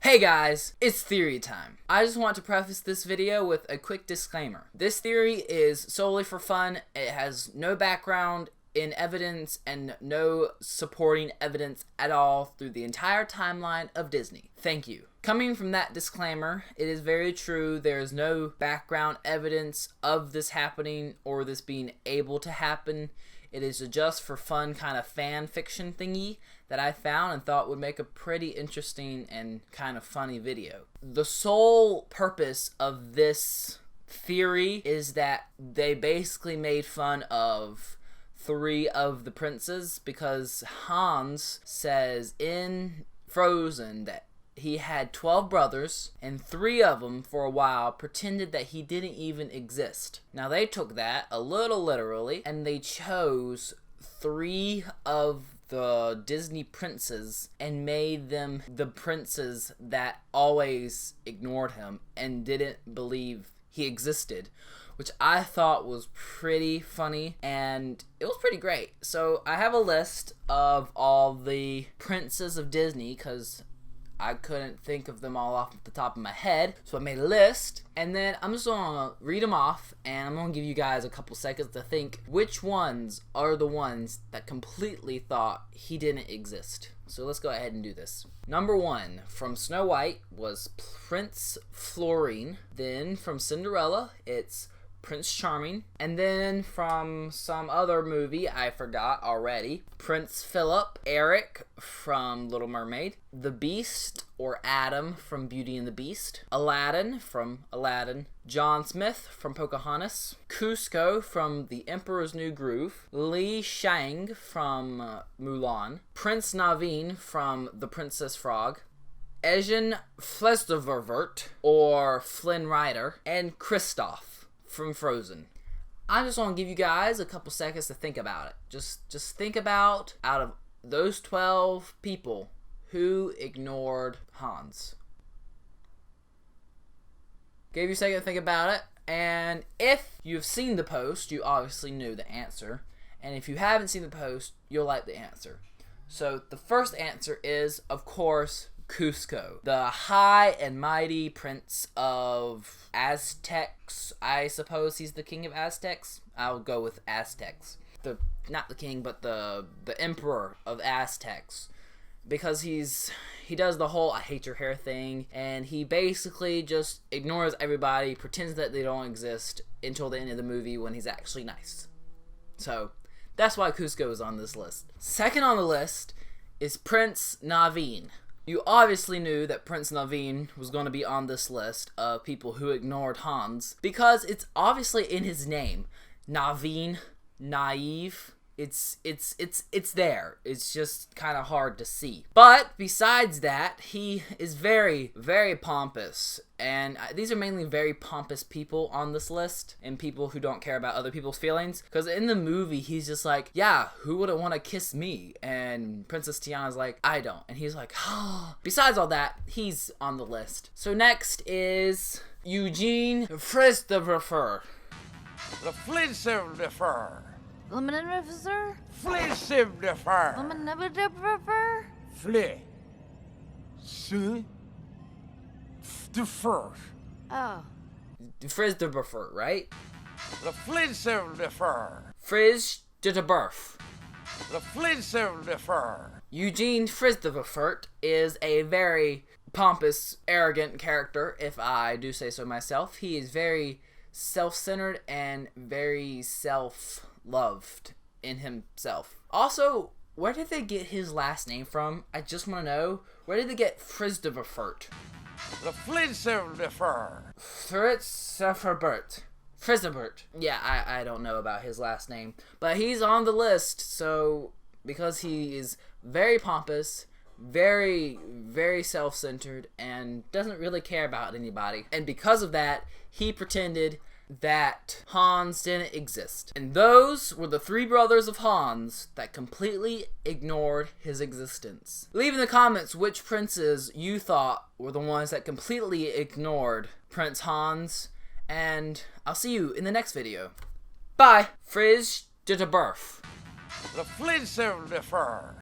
Hey guys, it's theory time. I just want to preface this video with a quick disclaimer. This theory is solely for fun. It has no background in evidence and no supporting evidence at all through the entire timeline of Disney. Thank you. Coming from that disclaimer, it is very true there is no background evidence of this happening or this being able to happen. It is a just for fun kind of fan fiction thingy that I found and thought would make a pretty interesting and kind of funny video. The sole purpose of this theory is that they basically made fun of 3 of the princes because Hans says in Frozen that he had 12 brothers, and 3 of them, for a while, pretended that he didn't even exist. Now, they took that a little literally, and they chose 3 of the Disney princes and made them the princes that always ignored him and didn't believe he existed, which I thought was pretty funny, and it was pretty great. So, I have a list of all the princes of Disney, because I couldn't think of them all off the top of my head, so I made a list, and then I'm just gonna read them off, and I'm gonna give you guys a couple seconds to think which ones are the ones that completely thought he didn't exist. So let's go ahead and do this. Number 1 from Snow White was Prince Florine. Then from Cinderella, it's Prince Charming. And then from some other movie I forgot already, Prince Philip, Eric from Little Mermaid, the Beast or Adam from Beauty and the Beast, Aladdin from Aladdin, John Smith from Pocahontas, Cusco from The Emperor's New Groove, Li Shang from Mulan, Prince Naveen from The Princess Frog, Etienne Flesdervert or Flynn Rider, and Kristoff from Frozen. I just want to give you guys a couple seconds to think about it. Just think about, out of those 12 people, who ignored Hans. Gave you a second to think about it, and if you've seen the post, you obviously knew the answer, and if you haven't seen the post, you'll like the answer. So the first answer is, of course, Cusco, the high and mighty prince of Aztecs. I suppose he's the king of Aztecs. I'll go with Aztecs. Not the king, but the emperor of Aztecs, because he does the whole I hate your hair thing, and he basically just ignores everybody, pretends that they don't exist until the end of the movie when he's actually nice. So that's why Cusco is on this list. Second on the list is Prince Naveen. You obviously knew that Prince Naveen was going to be on this list of people who ignored Hans because it's obviously in his name. Naveen, naive. It's there. It's just kind of hard to see. But besides that, he is very, very pompous. And these are mainly very pompous people on this list, and people who don't care about other people's feelings. Because in the movie, he's just like, yeah, who wouldn't want to kiss me? And Princess Tiana's like, I don't. And he's like, oh. Besides all that, he's on the list. So next is Eugene Christopher. The Flintstone. Lemonade Flintstone. Lemonade Flint. Soon. The first. Oh. Frizdebuffer, right? The Flintstone. Frizdebuffer. The Flintstone. Eugene Frizdebuffer is a very pompous, arrogant character, if I do say so myself. He is very self-centered and very self-loved in himself. Also, where did they get his last name from? I just want to know. Where did they get Frizdebuffer? The Flintstone. Frizdebert. Yeah, I don't know about his last name. But he's on the list, so because he is very pompous, very, very self-centered, and doesn't really care about anybody. And because of that, he pretended that Hans didn't exist. And those were the 3 brothers of Hans that completely ignored his existence. Leave in the comments which princes you thought were the ones that completely ignored Prince Hans, and I'll see you in the next video. Bye! Frizz did a birth. The Flintstone.